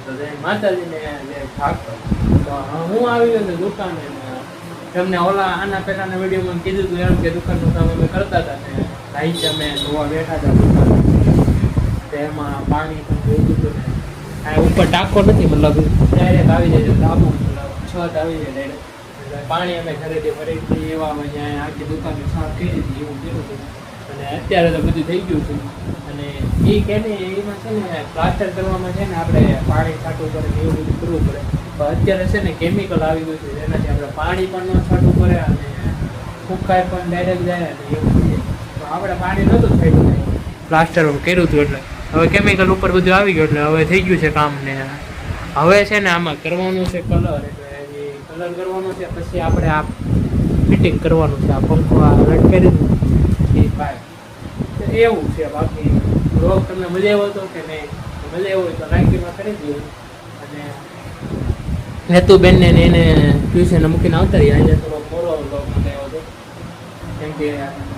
તો માતાજીને થાકતો તો હું આવી ગયો છું દુકાને. તમને ઓલા આના પહેલાના વિડીયોમાં કીધું હતું એમ કે દુકાનનું કામ અમે કરતા હતા ને ભાઈ અમે ધોવા બેઠા હતા દુકાન. એમાં પાણી પણ જોયું હતું ને આ ઉપર ટાંકો નથી, મતલબ ડાયરેક્ટ આવી જાય ડાબુ છત આવી જાય ડાયરેક્ટ. પાણી અમે ઘરેથી ભરી હતી એવા અહીંયા આખી દુકાન સાફ કરી હતી એવું કર્યું હતું. અને અત્યારે તો બધું થઈ ગયું છે. અને એ કે ને એમાં છે ને પ્લાસ્ટર કરવામાં છે ને આપણે પાણી છાંટવું પડે ને એવું બધું કરવું પડે. પણ અત્યારે છે ને કેમિકલ આવી ગયું છે જેનાથી આપણે પાણી પણ ન છાંટવું પડે અને ફૂંકાય પણ ડાયરેક્ટ જાય અને એવું બધું. તો આપણે પાણી નહોતું છાંટ્યું પ્લાસ્ટર કર્યું હતું એટલે હવે કેમિકલ ઉપર બધું આવી ગયું એટલે હવે થઈ ગયું છે કામ. ને હવે છે ને આમાં કરવાનું છે કલર, એટલે એ કલર કરવાનો છે પછી આપણે આ ફિટિંગ કરવાનું છે. આ પંખો આ લટકાવી એ પાઇપ એવું છે. બાકી બ્લોગ તમને મજા આવ્યો હતો કે નહીં? મજા આવ્યો હોય તો લાઈકમાં કરી દો. અને હેતુબેનને એને ટ્યુશને મૂકીને આવતા રહી. આજે થોડો મોડો બ્લોગ મંગાવ્યો હતો કેમ કે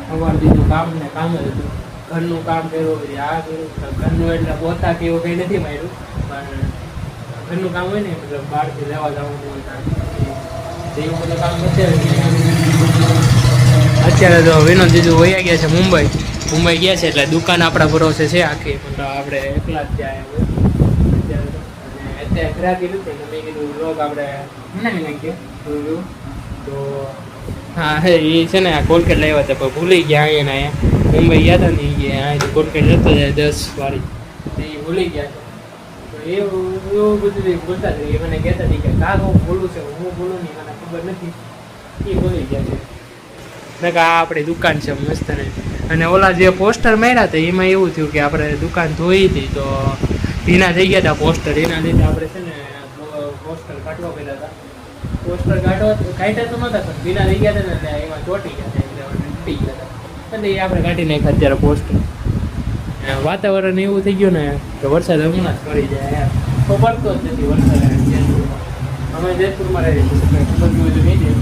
સવાર બીજું કામ ને કામ જ હતું. ઘરનું કામ કર્યું, આ કર્યું. ઘરનું એટલે પોતા કે એવું કંઈ નથી માર્યું, પણ ઘરનું કામ હોય ને મતલબ બહારથી લેવા જવાનું હોય એવું બધું કામ કરશે. અત્યારે તો વિનોદ જીજુ વયા ગયા છે મુંબઈ ગયા છે એટલે દુકાન આપણા ભરોસે છે આખી, મતલબ આપણે એકલા જ ત્યાં અત્યારે તો. અને અત્યારે ગ્રાહકી નથી એટલે મેં કીધું લોક આપણે બનાવી નાખીએ જોયું. તો હા હે એ છે ને આ કોલકેટ લાવ્યા હતા પણ ભૂલી ગયા. અહીંયા મુંબઈ ગયા હતા ને એ અહીંયાથી કોલકેટ જતો જાય 10 વાળી એ ભૂલી ગયા છે. તો એવું બધું બોલતા હતા. એ મને કહેતા હતી કે કાં હું બોલું છે, હું બોલું નહીં, મને ખબર નથી. એ ભૂલી ગયા છે. ને કે આ આપણી દુકાન છે મસ્ત ને. અને ઓલા જે પોસ્ટર માર્યા હતા એમાં એવું થયું કે આપણે દુકાન ધોઈ હતી તો ભીના થઈ ગયા હતા પોસ્ટર. એના લીધે આપણે છે ને પોસ્ટર કાઢવા પડ્યા હતા. પોસ્ટર કાઢ્યા તો નહોતા પણ ભીના થઈ ગયા હતા ને એમાં ચોટી ગયા હતા એટલે તૂટી ગયા હતા. એટલે એ આપણે કાઢી નાખ્યા અત્યારે પોસ્ટર. વાતાવરણ એવું થઈ ગયું ને કે વરસાદ હમણાં જ પડી જાય યાર. તો પડતો જ નથી વરસાદ. અમે જેતપુરમાં રહીએ છીએ ખબર બધું નહીં જાય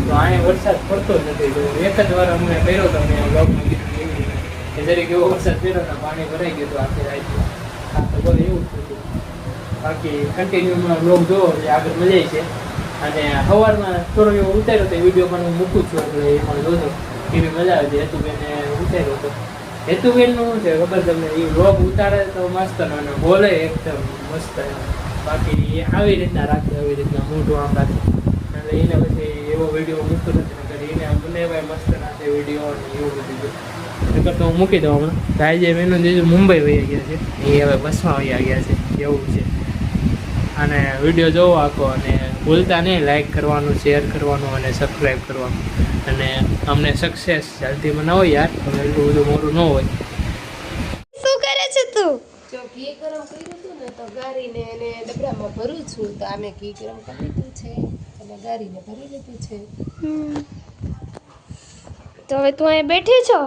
તો અહીંયા વરસાદ પડતો જ નથી. તો એક જ વાર અમને પહેર્યો હતો મેં બ્લોગમાં કીધું કે જરીક એવો વરસાદ પહેર્યો ને પાણી ભરાઈ ગયું હતું આખી રાત. હા તો બોલ એવું જ થયું. બાકી કન્ટિન્યુમાં બ્લોગ જોવો એટલે આગળ મજા આવી છે. અને સવારમાં થોડો એવો ઉતાર્યો તો વિડીયો પણ હું મૂકું છું એટલે એમાં જોજો એવી મજા આવે છે. હેતુબેને ઉતાર્યો હતો. હેતુબેનનું શું છે ખબર તમને, એ બ્લોગ ઉતારે તો મસ્ત અને બોલે એકદમ મસ્ત. બાકી એ આવી રીતના રાખે, આવી રીતના મોઢું આમ રાખે એટલે એને પછી એવો વિડીયો મૂકતો નથી. કરી એને આમ બનાવાય મસ્ત નાખે વિડીયો અને એવું બધું. નકર તો હું મૂકી દઉં હમણાં. આજે મેનું જીજુ મુંબઈ વહી ગયા છે, એ હવે બસમાં વહી ગયા છે એવું છે. અને વિડીયો જોવો આખો અને ભૂલતા નહીં લાઈક કરવાનું, શેર કરવાનું અને સબસ્ક્રાઈબ કરવાનું. અને અમને સક્સેસ જલ્દી બનાવો યાર, હવે એટલું બધું મોડું ન હોય. શું કરે છે તું? જો ઘી ગરમ કર્યું હતું ને તો ગારીને એને ડબરામાં ભરું છું. તો આમે ઘી ગરમ કરી લીધું છે અને ગારીને ભરી લીધું છે. તો હવે તું અહીં બેઠી છો?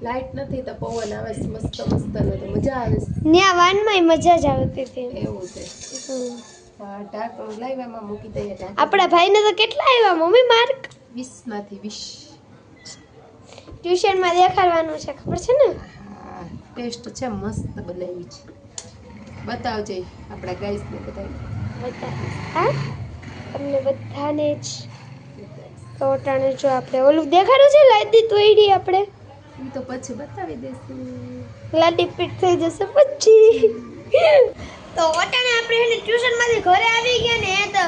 લાઈટ નથી તો પવન આવે છે મસ્ત મસ્ત ને તો મજા આવે છે. ન્યા વાનમાં મજા જ આવતી હતી. એવું છે. હા ઢાંકણ લાવ્યામાં મૂકી દઈએ. આપણા ભાઈને તો કેટલા આવ્યા મમ્મી માર્ક? 20 માંથી 20. ટ્યુશનમાં દેખાડવાનું છે ખબર છે ને? હા ટેસ્ટ છે મસ્ત બનાવી છે. બતાવજે આપણા ગાઈસને બતાવી. હા તમને બધાને જ તો ટાણે જો આપણે ઓલું દેખાડું છે લાદી તોડી આપણે એ તો પછી બતાવી દેશું. લાડી પીટ થઈ જશે પછી. તો ઓટાને આપણે એને ટ્યુશનમાંથી ઘરે આવી ગયા ને તો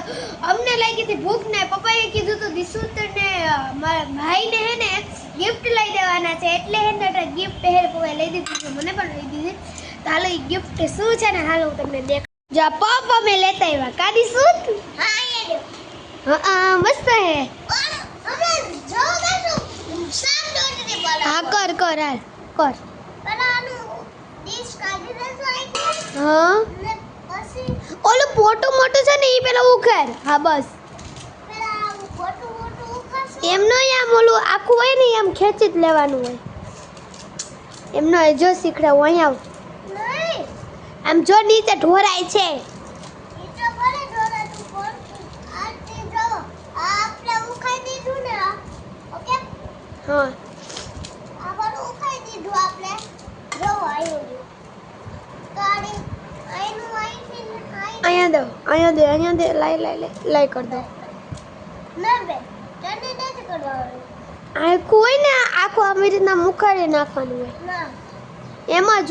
અમને લાગી હતી ભૂખ ને પપ્પાએ કીધું તો દિશુત ને મારા ભાઈને હે ને ગિફ્ટ લઈ દેવાના છે એટલે હે ને ગિફ્ટ હે પપ્પાએ લઈ દીધી છે, મને પણ લઈ દીધી. તો હાલો એ ગિફ્ટ શું છે ને હાલો હું તમને દેખ. જા પપ્પા મેં લેતા આવ્યા કા દિશુત? હા મસ્ત હે. હા કર કર હાલ કર. હા ઓલું મોટું મોટું છે ને એ પેલા ઉખાડ. હા બસ એમ નો આમ ઓલું આખું હોય ને આમ ખેંચી જ લેવાનું હોય. એમનો જો શીખડાવું અહીંયા આમ જો નીચે ઢોરાય છે. હા અહીંયા અહીંયા દે લાઈ કર દો ના બે ચટણી નથી કરવાની. આ કોઈ ને આખું આવી રીતના મુખાડી નાખવાનું હોય ના એમાં જ